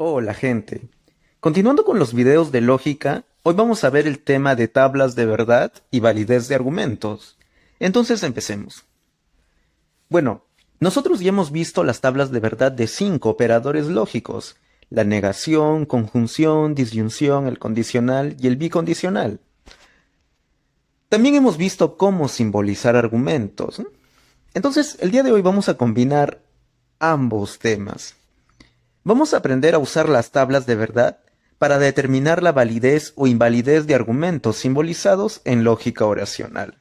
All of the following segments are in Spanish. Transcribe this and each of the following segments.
Hola gente. Continuando con los videos de lógica, hoy vamos a ver el tema de tablas de verdad y validez de argumentos. Entonces empecemos. Bueno, nosotros ya hemos visto las tablas de verdad de 5 operadores lógicos: la negación, conjunción, disyunción, el condicional y el bicondicional. También hemos visto cómo simbolizar argumentos, ¿no? Entonces, el día de hoy vamos a combinar ambos temas. Vamos a aprender a usar las tablas de verdad para determinar la validez o invalidez de argumentos simbolizados en lógica oracional.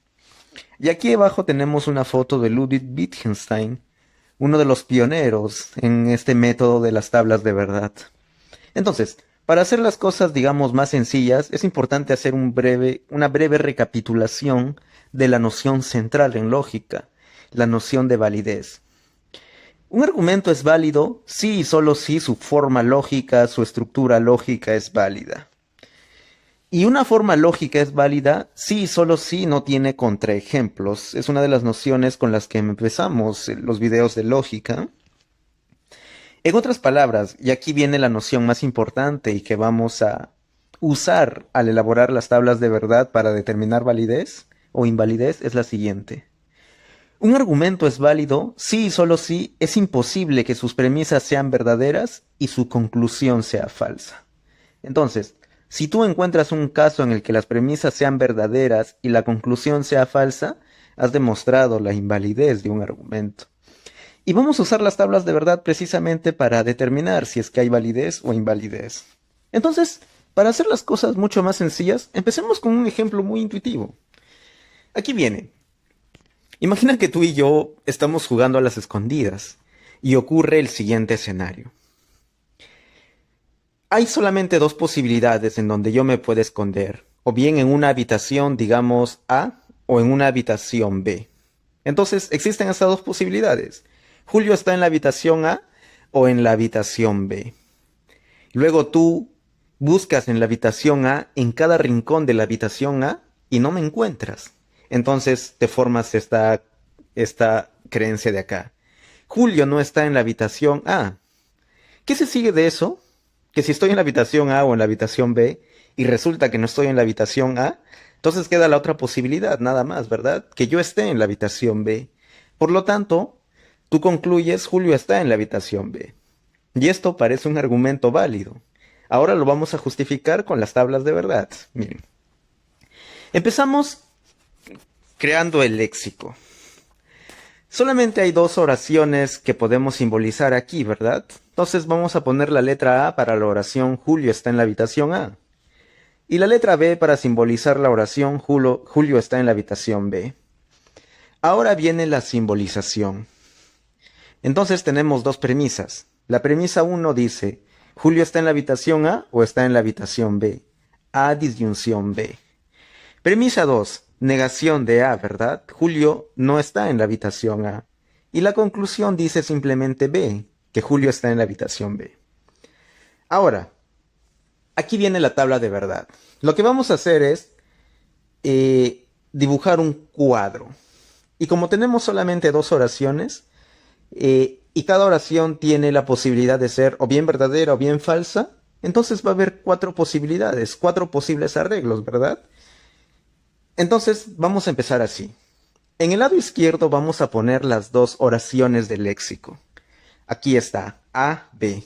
Y aquí abajo tenemos una foto de Ludwig Wittgenstein, uno de los pioneros en este método de las tablas de verdad. Entonces, para hacer las cosas, digamos, más sencillas, es importante hacer una breve recapitulación de la noción central en lógica, la noción de validez. Un argumento es válido si y solo si su forma lógica, su estructura lógica es válida. Y una forma lógica es válida si y solo si no tiene contraejemplos. Es una de las nociones con las que empezamos los videos de lógica. En otras palabras, y aquí viene la noción más importante y que vamos a usar al elaborar las tablas de verdad para determinar validez o invalidez, es la siguiente. Un argumento es válido si y solo si es imposible que sus premisas sean verdaderas y su conclusión sea falsa. Entonces, si tú encuentras un caso en el que las premisas sean verdaderas y la conclusión sea falsa, has demostrado la invalidez de un argumento. Y vamos a usar las tablas de verdad precisamente para determinar si es que hay validez o invalidez. Entonces, para hacer las cosas mucho más sencillas, empecemos con un ejemplo muy intuitivo. Aquí viene. Imagina que tú y yo estamos jugando a las escondidas y ocurre el siguiente escenario. Hay solamente dos posibilidades en donde yo me puedo esconder, o bien en una habitación, digamos, A, o en una habitación B. Entonces, existen estas dos posibilidades. Julio está en la habitación A o en la habitación B. Luego tú buscas en la habitación A, en cada rincón de la habitación A, y no me encuentras. Entonces te formas esta creencia de acá. Julio no está en la habitación A. ¿Qué se sigue de eso? Que si estoy en la habitación A o en la habitación B y resulta que no estoy en la habitación A, entonces queda la otra posibilidad, nada más, ¿verdad? Que yo esté en la habitación B. Por lo tanto, tú concluyes Julio está en la habitación B. Y esto parece un argumento válido. Ahora lo vamos a justificar con las tablas de verdad. Miren. Empezamos creando el léxico. Solamente hay dos oraciones que podemos simbolizar aquí, ¿verdad? Entonces vamos a poner la letra A para la oración Julio está en la habitación A. Y la letra B para simbolizar la oración Julio está en la habitación B. Ahora viene la simbolización. Entonces tenemos dos premisas. La premisa 1 dice, Julio está en la habitación A o está en la habitación B. A disyunción B. Premisa 2, negación de A, ¿verdad? Julio no está en la habitación A. Y la conclusión dice simplemente B, que Julio está en la habitación B. Ahora, aquí viene la tabla de verdad. Lo que vamos a hacer es dibujar un cuadro. Y como tenemos solamente dos oraciones, y cada oración tiene la posibilidad de ser o bien verdadera o bien falsa, entonces va a haber cuatro posibilidades, cuatro posibles arreglos, ¿verdad? Entonces vamos a empezar así. En el lado izquierdo vamos a poner las dos oraciones del léxico. Aquí está, A, B.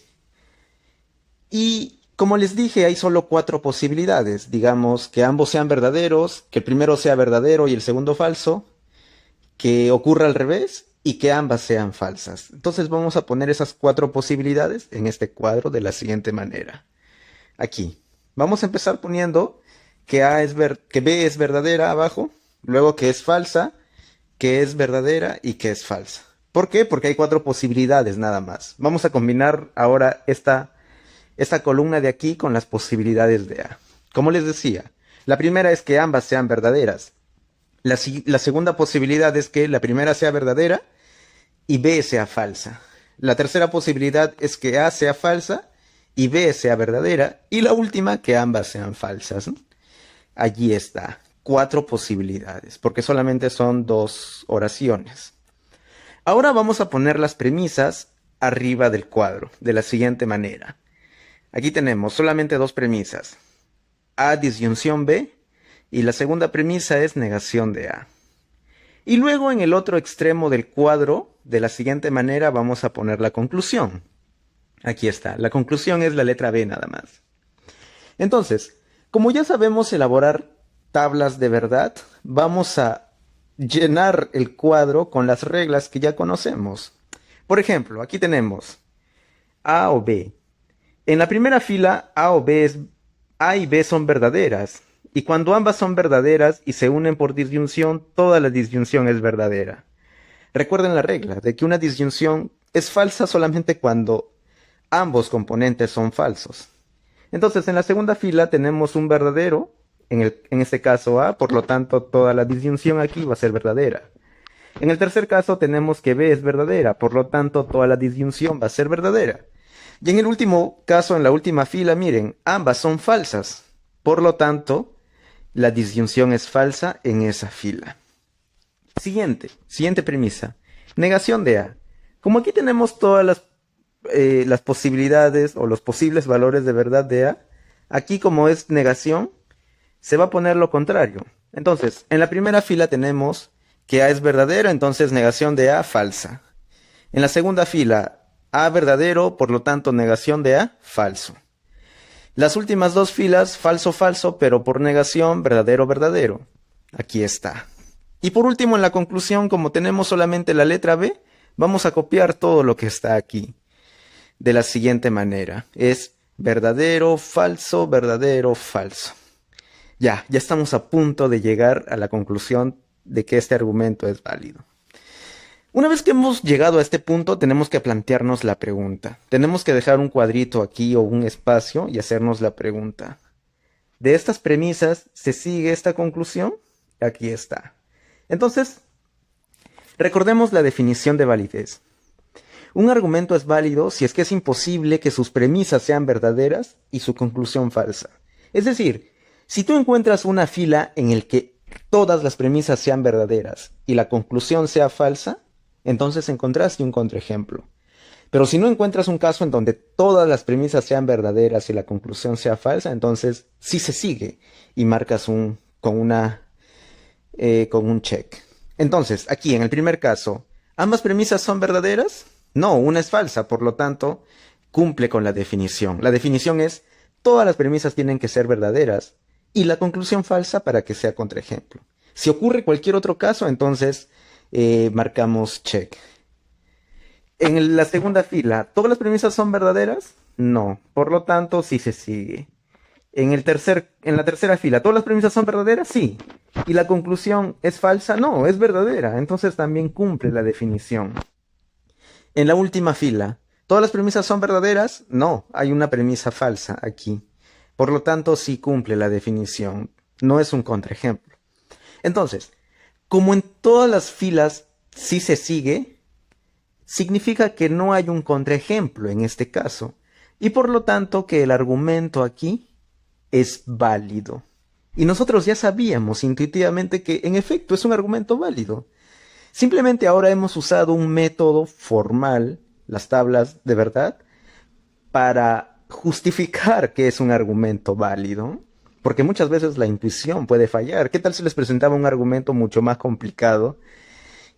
Y como les dije, hay solo cuatro posibilidades. Digamos que ambos sean verdaderos, que el primero sea verdadero y el segundo falso, que ocurra al revés y que ambas sean falsas. Entonces vamos a poner esas cuatro posibilidades en este cuadro de la siguiente manera. Aquí. Vamos a empezar poniendo que que B es verdadera abajo, luego que es falsa, que es verdadera y que es falsa. ¿Por qué? Porque hay cuatro posibilidades nada más. Vamos a combinar ahora esta columna de aquí con las posibilidades de A. Como les decía, la primera es que ambas sean verdaderas. La segunda posibilidad es que la primera sea verdadera y B sea falsa. La tercera posibilidad es que A sea falsa y B sea verdadera. Y la última, que ambas sean falsas, ¿no? Allí está, cuatro posibilidades, porque solamente son dos oraciones. Ahora vamos a poner las premisas arriba del cuadro, de la siguiente manera. Aquí tenemos solamente dos premisas. A disyunción B y la segunda premisa es negación de A. Y luego en el otro extremo del cuadro, de la siguiente manera vamos a poner la conclusión. Aquí está, la conclusión es la letra B nada más. Entonces, como ya sabemos elaborar tablas de verdad, vamos a llenar el cuadro con las reglas que ya conocemos. Por ejemplo, aquí tenemos A o B. En la primera fila, A y B son verdaderas. Y cuando ambas son verdaderas y se unen por disyunción, toda la disyunción es verdadera. Recuerden la regla de que una disyunción es falsa solamente cuando ambos componentes son falsos. Entonces, en la segunda fila tenemos un verdadero, en este caso A, por lo tanto, toda la disyunción aquí va a ser verdadera. En el tercer caso tenemos que B es verdadera, por lo tanto, toda la disyunción va a ser verdadera. Y en el último caso, en la última fila, miren, ambas son falsas. Por lo tanto, la disyunción es falsa en esa fila. Siguiente premisa. Negación de A. Como aquí tenemos todas las posibilidades o los posibles valores de verdad de A, aquí como es negación, se va a poner lo contrario. Entonces, en la primera fila tenemos que A es verdadero, entonces negación de A falsa. En la segunda fila, A verdadero, por lo tanto negación de A falso. Las últimas dos filas, falso, falso, pero por negación, verdadero, verdadero. Aquí está. Y por último, en la conclusión, como tenemos solamente la letra B, vamos a copiar todo lo que está aquí. De la siguiente manera. Es verdadero, falso, verdadero, falso. Ya estamos a punto de llegar a la conclusión de que este argumento es válido. Una vez que hemos llegado a este punto, tenemos que plantearnos la pregunta. Tenemos que dejar un cuadrito aquí o un espacio y hacernos la pregunta. ¿De estas premisas se sigue esta conclusión? Aquí está. Entonces, recordemos la definición de validez. Un argumento es válido si es que es imposible que sus premisas sean verdaderas y su conclusión falsa. Es decir, si tú encuentras una fila en el que todas las premisas sean verdaderas y la conclusión sea falsa, entonces encontraste un contraejemplo. Pero si no encuentras un caso en donde todas las premisas sean verdaderas y la conclusión sea falsa, entonces sí se sigue y marcas con un check. Entonces, aquí en el primer caso, ¿ambas premisas son verdaderas? No, una es falsa, por lo tanto, cumple con la definición. La definición es, todas las premisas tienen que ser verdaderas y la conclusión falsa para que sea contraejemplo. Si ocurre cualquier otro caso, entonces marcamos check. En la segunda fila, ¿todas las premisas son verdaderas? No, por lo tanto, sí se sigue. En la tercera fila, ¿todas las premisas son verdaderas? Sí. ¿Y la conclusión es falsa? No, es verdadera. Entonces también cumple la definición. En la última fila, ¿todas las premisas son verdaderas? No, hay una premisa falsa aquí. Por lo tanto, sí cumple la definición. No es un contraejemplo. Entonces, como en todas las filas sí se sigue, significa que no hay un contraejemplo en este caso. Y por lo tanto que el argumento aquí es válido. Y nosotros ya sabíamos intuitivamente que en efecto es un argumento válido. Simplemente ahora hemos usado un método formal, las tablas de verdad, para justificar que es un argumento válido. Porque muchas veces la intuición puede fallar. ¿Qué tal si les presentaba un argumento mucho más complicado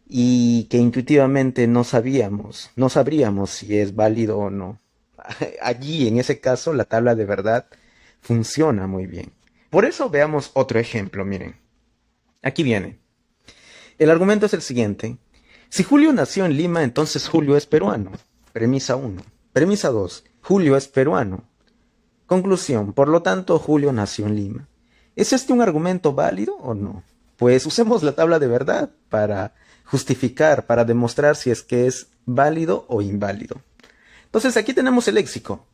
y que intuitivamente no sabríamos si es válido o no? Allí, en ese caso, la tabla de verdad funciona muy bien. Por eso veamos otro ejemplo, miren. Aquí viene. El argumento es el siguiente. Si Julio nació en Lima, entonces Julio es peruano. Premisa 1. Premisa 2. Julio es peruano. Conclusión. Por lo tanto, Julio nació en Lima. ¿Es este un argumento válido o no? Pues usemos la tabla de verdad para justificar, para demostrar si es que es válido o inválido. Entonces aquí tenemos el léxico.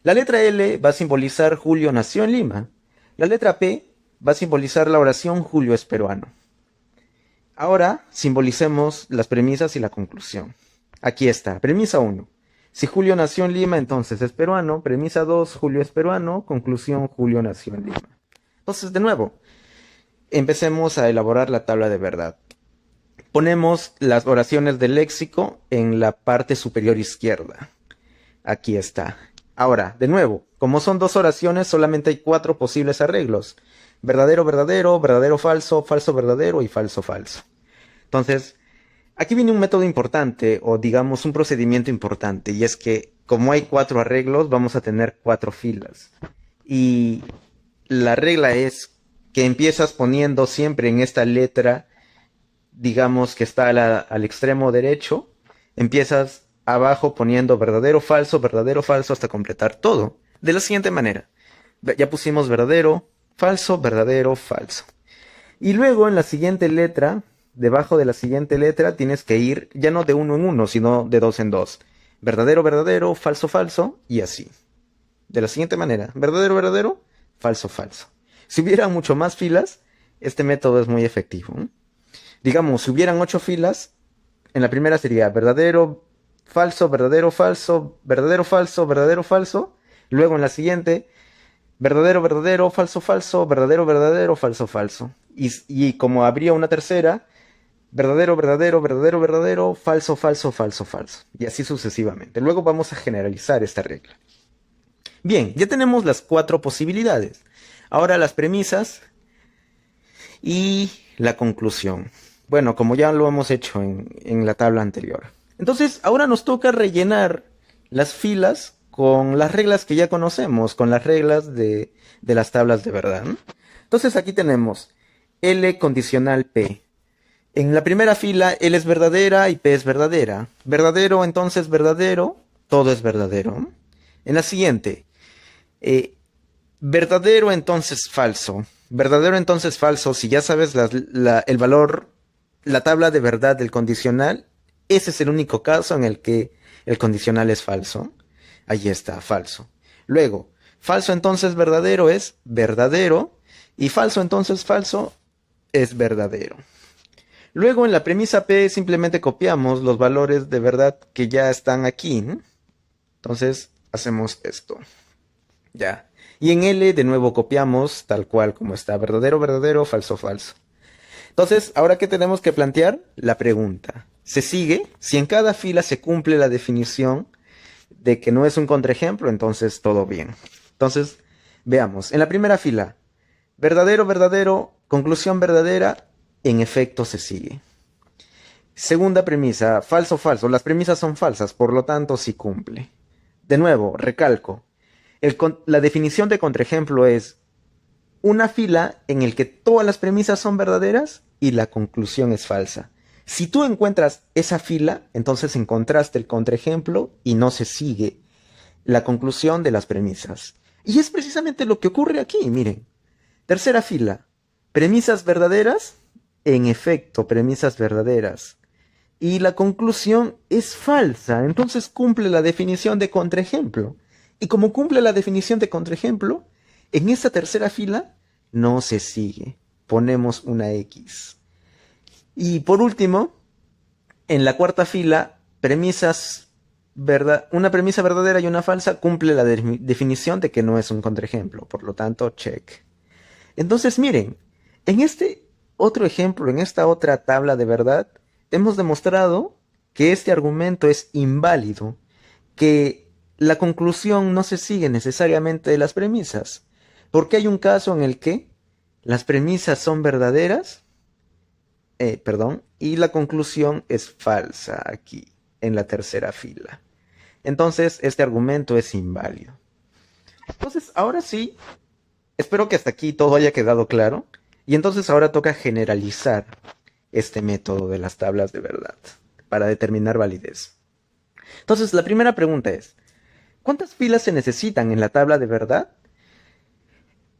La letra L va a simbolizar Julio nació en Lima. La letra P va a simbolizar la oración Julio es peruano. Ahora simbolicemos las premisas y la conclusión. Aquí está, premisa 1. Si Julio nació en Lima, entonces es peruano. Premisa 2, Julio es peruano. Conclusión, Julio nació en Lima. Entonces, de nuevo, empecemos a elaborar la tabla de verdad. Ponemos las oraciones del léxico en la parte superior izquierda. Aquí está. Ahora, de nuevo, como son dos oraciones, solamente hay 4 posibles arreglos. Verdadero, verdadero, verdadero, falso, falso, verdadero y falso, falso. Entonces, aquí viene un método importante, o digamos un procedimiento importante, y es que como hay 4 arreglos, vamos a tener 4 filas. Y la regla es que empiezas poniendo siempre en esta letra, digamos que está al extremo derecho, empiezas abajo poniendo verdadero, falso, hasta completar todo. De la siguiente manera. Ya pusimos verdadero, falso. Y luego en la siguiente letra, debajo de la siguiente letra, tienes que ir ya no de uno en uno, sino de dos en dos. Verdadero, verdadero, falso, falso, y así. De la siguiente manera. Verdadero, verdadero, falso, falso. Si hubiera mucho más filas, este método es muy efectivo. Digamos, si hubieran 8 filas, en la primera sería verdadero, falso, verdadero, falso, verdadero, falso, verdadero, falso. Luego en la siguiente, verdadero, verdadero, falso, falso, verdadero, verdadero, falso, falso. Y como habría una tercera, verdadero, verdadero, verdadero, verdadero, falso, falso, falso, falso. Y así sucesivamente. Luego vamos a generalizar esta regla. Bien, ya tenemos las 4 posibilidades. Ahora las premisas y la conclusión. Bueno, como ya lo hemos hecho en la tabla anterior. Entonces, ahora nos toca rellenar las filas con las reglas que ya conocemos, con las reglas de las tablas de verdad, ¿no? Entonces aquí tenemos L condicional P. En la primera fila L es verdadera y P es verdadera. Verdadero, entonces verdadero, todo es verdadero. En la siguiente, verdadero, entonces falso. Verdadero, entonces falso. Si ya sabes el valor, la tabla de verdad del condicional, ese es el único caso en el que el condicional es falso. Ahí está, falso. Luego, falso entonces verdadero es verdadero y falso entonces falso es verdadero. Luego en la premisa P simplemente copiamos los valores de verdad que ya están aquí, ¿no? Entonces hacemos esto. Ya. Y en L de nuevo copiamos tal cual como está. Verdadero, verdadero, falso, falso. Entonces, ¿ahora qué tenemos que plantear? La pregunta. ¿Se sigue? Si en cada fila se cumple la definición de que no es un contraejemplo, entonces todo bien. Entonces, veamos. En la primera fila, verdadero, verdadero, conclusión verdadera, en efecto se sigue. Segunda premisa, falso, falso. Las premisas son falsas, por lo tanto sí cumple. De nuevo, recalco. La definición de contraejemplo es una fila en el que todas las premisas son verdaderas y la conclusión es falsa. Si tú encuentras esa fila, entonces encontraste el contraejemplo y no se sigue la conclusión de las premisas. Y es precisamente lo que ocurre aquí, miren. Tercera fila, premisas verdaderas, en efecto, premisas verdaderas. Y la conclusión es falsa, entonces cumple la definición de contraejemplo. Y como cumple la definición de contraejemplo, en esta tercera fila no se sigue. Ponemos una X. Y por último, en la cuarta fila, una premisa verdadera y una falsa cumple la definición de que no es un contraejemplo. Por lo tanto, check. Entonces, miren, en este otro ejemplo, en esta otra tabla de verdad, hemos demostrado que este argumento es inválido, que la conclusión no se sigue necesariamente de las premisas, porque hay un caso en el que las premisas son verdaderas, y la conclusión es falsa aquí, en la tercera fila. Entonces, este argumento es inválido. Entonces, ahora sí, espero que hasta aquí todo haya quedado claro. Y entonces ahora toca generalizar este método de las tablas de verdad para determinar validez. Entonces, la primera pregunta es, ¿cuántas filas se necesitan en la tabla de verdad?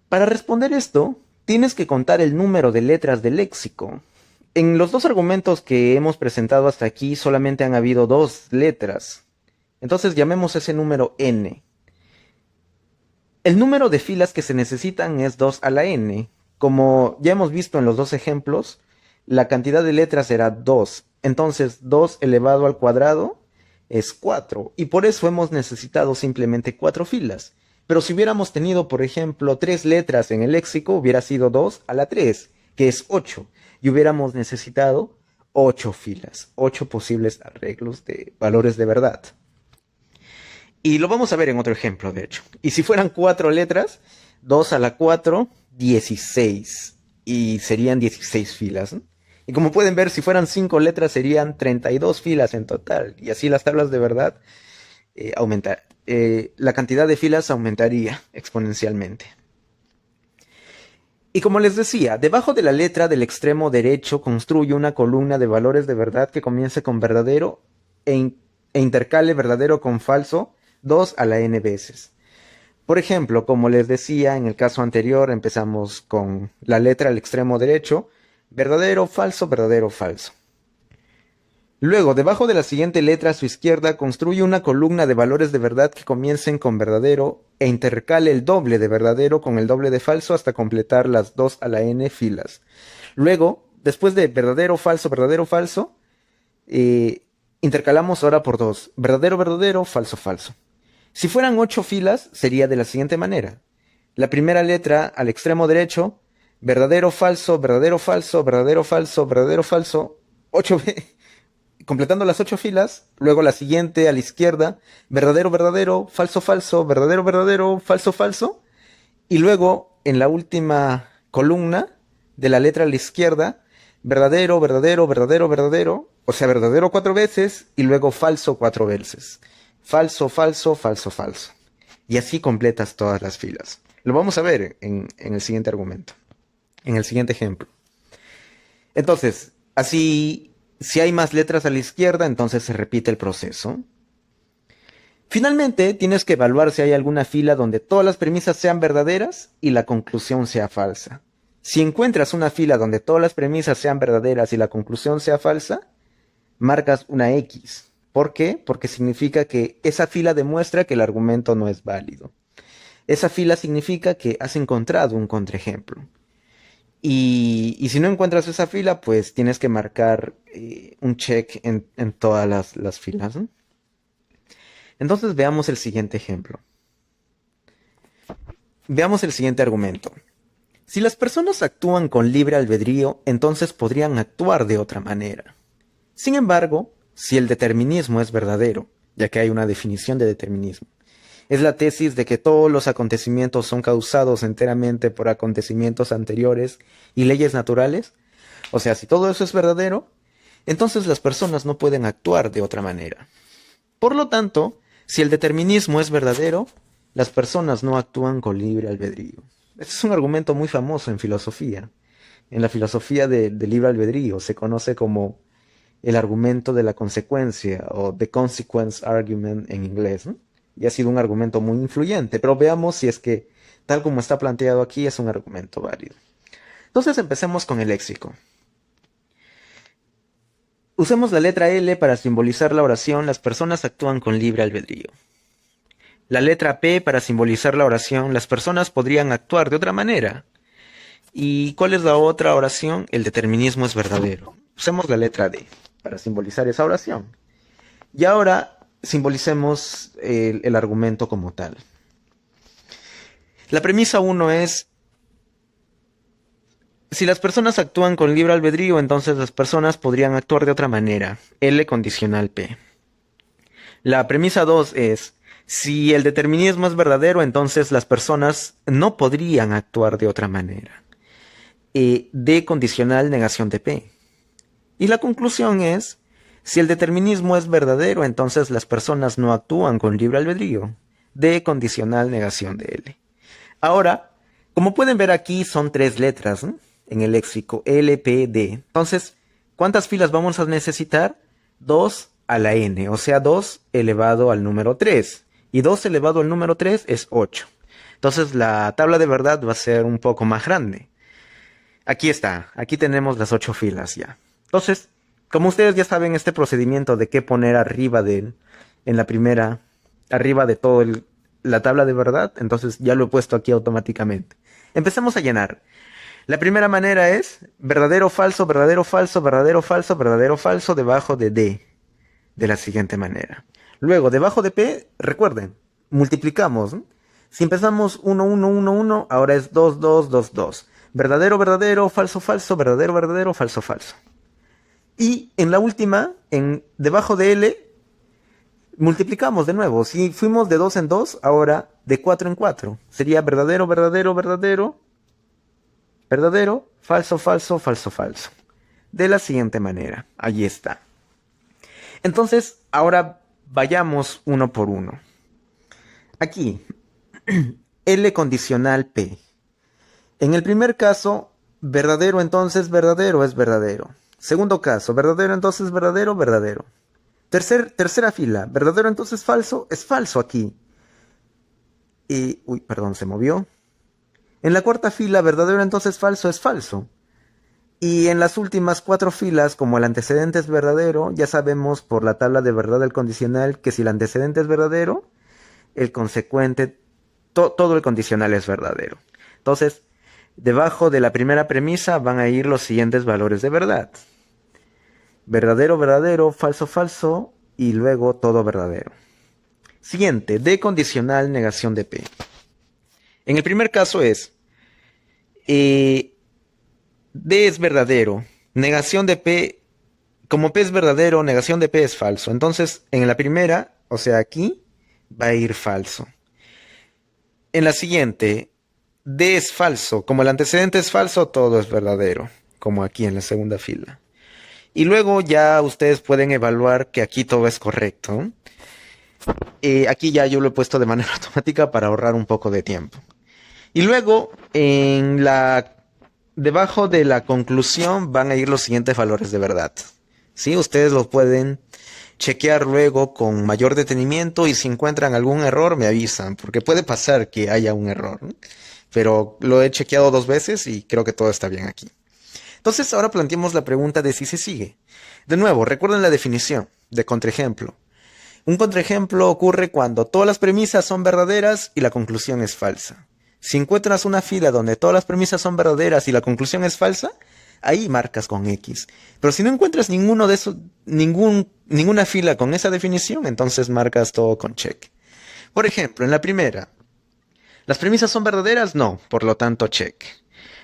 Para responder esto, tienes que contar el número de letras del léxico. En los dos argumentos que hemos presentado hasta aquí solamente han habido 2 letras. Entonces llamemos ese número n. El número de filas que se necesitan es 2 a la n. Como ya hemos visto en los dos ejemplos, la cantidad de letras será 2. Entonces 2 elevado al cuadrado es 4. Y por eso hemos necesitado simplemente 4 filas. Pero si hubiéramos tenido, por ejemplo, 3 letras en el léxico, hubiera sido 2 a la 3, que es 8. Y hubiéramos necesitado 8 filas, 8 posibles arreglos de valores de verdad. Y lo vamos a ver en otro ejemplo, de hecho. Y si fueran 4 letras, 2 a la 4, 16. Y serían 16 filas, ¿no? Y como pueden ver, si fueran 5 letras, serían 32 filas en total. Y así las tablas de verdad la cantidad de filas aumentaría exponencialmente. Y como les decía, debajo de la letra del extremo derecho construye una columna de valores de verdad que comience con verdadero e intercale verdadero con falso 2 a la n veces. Por ejemplo, como les decía en el caso anterior, empezamos con la letra al extremo derecho, verdadero, falso, verdadero, falso. Luego, debajo de la siguiente letra a su izquierda, construye una columna de valores de verdad que comiencen con verdadero e intercale el doble de verdadero con el doble de falso hasta completar las 2 a la n filas. Luego, después de verdadero, falso, intercalamos ahora por 2. Verdadero, verdadero, falso, falso. Si fueran 8 filas, sería de la siguiente manera. La primera letra al extremo derecho, verdadero, falso, verdadero, falso, verdadero, falso, verdadero, falso, 8 veces. Completando las 8 filas, luego la siguiente a la izquierda, verdadero, verdadero, falso, falso, verdadero, verdadero, falso, falso, y luego en la última columna de la letra a la izquierda, verdadero, verdadero, verdadero, verdadero, o sea, verdadero 4 veces y luego falso 4 veces. Falso, falso, falso, falso. Y así completas todas las filas. Lo vamos a ver en el siguiente argumento, en el siguiente ejemplo. Entonces, así, si hay más letras a la izquierda, entonces se repite el proceso. Finalmente, tienes que evaluar si hay alguna fila donde todas las premisas sean verdaderas y la conclusión sea falsa. Si encuentras una fila donde todas las premisas sean verdaderas y la conclusión sea falsa, marcas una X. ¿Por qué? Porque significa que esa fila demuestra que el argumento no es válido. Esa fila significa que has encontrado un contraejemplo. Y si no encuentras esa fila, pues tienes que marcar un check en todas las filas, ¿no? Entonces veamos el siguiente ejemplo. Veamos el siguiente argumento. Si las personas actúan con libre albedrío, entonces podrían actuar de otra manera. Sin embargo, si el determinismo es verdadero, ya que hay una definición de determinismo, es la tesis de que todos los acontecimientos son causados enteramente por acontecimientos anteriores y leyes naturales. O sea, si todo eso es verdadero, entonces las personas no pueden actuar de otra manera. Por lo tanto, si el determinismo es verdadero, las personas no actúan con libre albedrío. Este es un argumento muy famoso en filosofía. En la filosofía del libre albedrío se conoce como el argumento de la consecuencia o the consequence argument en inglés, ¿no? Y ha sido un argumento muy influyente, pero veamos si es que, tal como está planteado aquí, es un argumento válido. Entonces empecemos con el léxico. Usemos la letra L para simbolizar la oración, las personas actúan con libre albedrío. La letra P para simbolizar la oración, las personas podrían actuar de otra manera. ¿Y cuál es la otra oración? El determinismo es verdadero. Usemos la letra D para simbolizar esa oración. Y ahora simbolicemos el argumento como tal. La premisa 1 es: si las personas actúan con libre albedrío, entonces las personas podrían actuar de otra manera. L condicional P. La premisa 2 es: si el determinismo es verdadero, entonces las personas no podrían actuar de otra manera. D condicional negación de P. Y la conclusión es: si el determinismo es verdadero, entonces las personas no actúan con libre albedrío. D condicional negación de L. Ahora, como pueden ver aquí, son 3 letras, ¿no?, en el léxico L, P, D. Entonces, ¿cuántas filas vamos a necesitar? 2 a la n, o sea, 2 elevado al número 3. Y 2 elevado al número 3 es 8. Entonces, la tabla de verdad va a ser un poco más grande. Aquí está, aquí tenemos las 8 filas ya. Entonces, como ustedes ya saben este procedimiento de qué poner arriba en la primera, arriba de todo la tabla de verdad, entonces ya lo he puesto aquí automáticamente. Empecemos a llenar. La primera manera es verdadero, falso, verdadero, falso, verdadero, falso, verdadero, falso, debajo de D, de la siguiente manera. Luego, debajo de P, recuerden, multiplicamos, ¿no? Si empezamos 1, 1, 1, 1, ahora es 2, 2, 2, 2. Verdadero, verdadero, falso, falso, verdadero, verdadero, falso, falso. Y en la última, debajo de L, Multiplicamos de nuevo. Si fuimos de 2 en 2, ahora de 4 en 4. Sería verdadero, verdadero, verdadero, verdadero, falso, falso, falso, falso. De la siguiente manera. Allí está. Entonces, ahora vayamos uno por uno. Aquí, L condicional P. En el primer caso, verdadero entonces verdadero es verdadero. Segundo caso, verdadero entonces verdadero, verdadero. Tercera fila, verdadero entonces falso, es falso aquí. Y, uy, perdón, se movió. En la cuarta fila, verdadero entonces falso, es falso. Y en las últimas 4 filas, como el antecedente es verdadero, ya sabemos por la tabla de verdad del condicional que si el antecedente es verdadero, el consecuente, todo el condicional es verdadero. Entonces, debajo de la primera premisa van a ir los siguientes valores de verdad. Verdadero, verdadero, falso, falso, y luego todo verdadero. Siguiente, D condicional negación de P. En el primer caso es, D es verdadero, negación de P, como P es verdadero, negación de P es falso. Entonces, en la primera, o sea aquí, va a ir falso. En la siguiente, D es falso, como el antecedente es falso, todo es verdadero, como aquí en la segunda fila. Y luego ya ustedes pueden evaluar que aquí todo es correcto. Aquí ya yo lo he puesto de manera automática para ahorrar un poco de tiempo. Y luego, debajo de la conclusión van a ir los siguientes valores de verdad. ¿Sí? Ustedes los pueden chequear luego con mayor detenimiento y si encuentran algún error me avisan, porque puede pasar que haya un error, ¿no? Pero lo he chequeado 2 veces y creo que todo está bien aquí. Entonces ahora planteemos la pregunta de si se sigue. De nuevo, recuerden la definición de contraejemplo. Un contraejemplo ocurre cuando todas las premisas son verdaderas y la conclusión es falsa. Si encuentras una fila donde todas las premisas son verdaderas y la conclusión es falsa, ahí marcas con X. Pero si no encuentras ninguno de esos, ninguna fila con esa definición, entonces marcas todo con check. Por ejemplo, en la primera, ¿las premisas son verdaderas? No, por lo tanto check.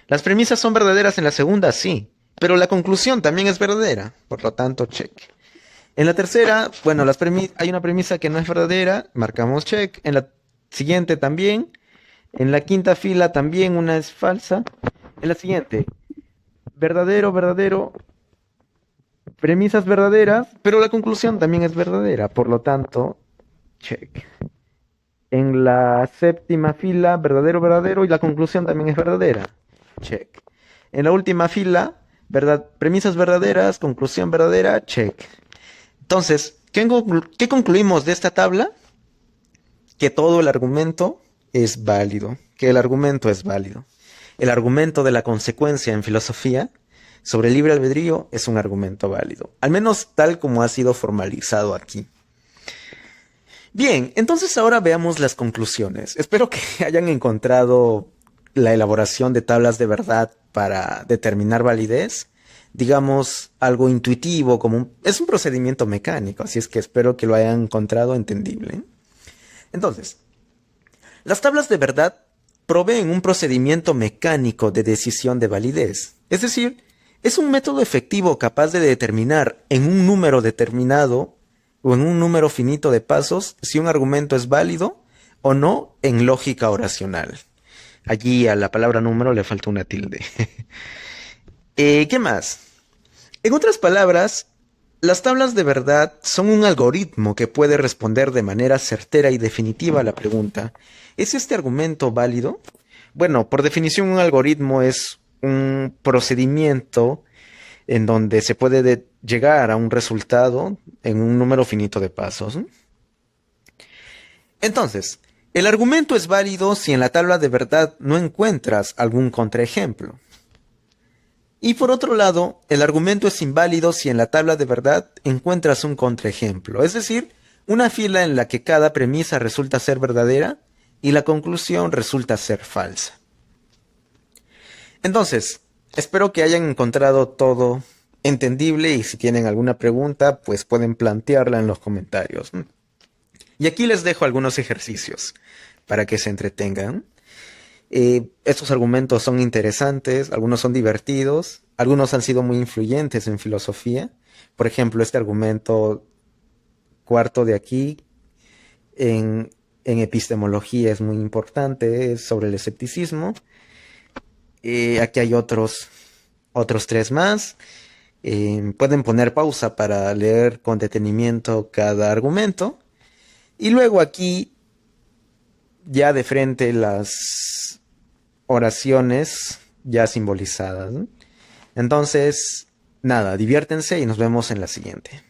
Las premisas son verdaderas en la segunda, sí, pero la conclusión también es verdadera, por lo tanto check. En la tercera, bueno, hay una premisa que no es verdadera, marcamos check. En la siguiente también. En la quinta fila también una es falsa. En la siguiente, verdadero, verdadero, premisas verdaderas, pero la conclusión también es verdadera, por lo tanto, check. En la séptima fila, verdadero, verdadero, y la conclusión también es verdadera, check. En la última fila, premisas verdaderas, conclusión verdadera, check. Entonces, ¿qué concluimos de esta tabla? Que todo el argumento es válido, que el argumento es válido. El argumento de la consecuencia en filosofía sobre el libre albedrío es un argumento válido, al menos tal como ha sido formalizado aquí. Bien, entonces ahora veamos las conclusiones. Espero que hayan encontrado la elaboración de tablas de verdad para determinar validez, digamos, algo intuitivo, es un procedimiento mecánico, así es que espero que lo hayan encontrado entendible. Entonces, las tablas de verdad proveen un procedimiento mecánico de decisión de validez, es decir, es un método efectivo capaz de determinar en un número determinado o en un número finito de pasos si un argumento es válido o no en lógica oracional. Allí a la palabra número le falta una tilde. ¿Qué más? En otras palabras, las tablas de verdad son un algoritmo que puede responder de manera certera y definitiva a la pregunta, ¿es este argumento válido? Bueno, por definición un algoritmo es un procedimiento en donde se puede llegar a un resultado en un número finito de pasos. Entonces, el argumento es válido si en la tabla de verdad no encuentras algún contraejemplo. Y por otro lado, el argumento es inválido si en la tabla de verdad encuentras un contraejemplo, es decir, una fila en la que cada premisa resulta ser verdadera y la conclusión resulta ser falsa. Entonces, espero que hayan encontrado todo entendible y si tienen alguna pregunta, pues pueden plantearla en los comentarios. Y aquí les dejo algunos ejercicios para que se entretengan. Estos argumentos son interesantes, algunos son divertidos, algunos han sido muy influyentes en filosofía. Por ejemplo, este argumento cuarto de aquí en epistemología es muy importante, es sobre el escepticismo. Aquí hay otros tres más. Pueden poner pausa para leer con detenimiento cada argumento. Y luego aquí, ya de frente, las oraciones ya simbolizadas, ¿no? Entonces, nada, diviértense y nos vemos en la siguiente.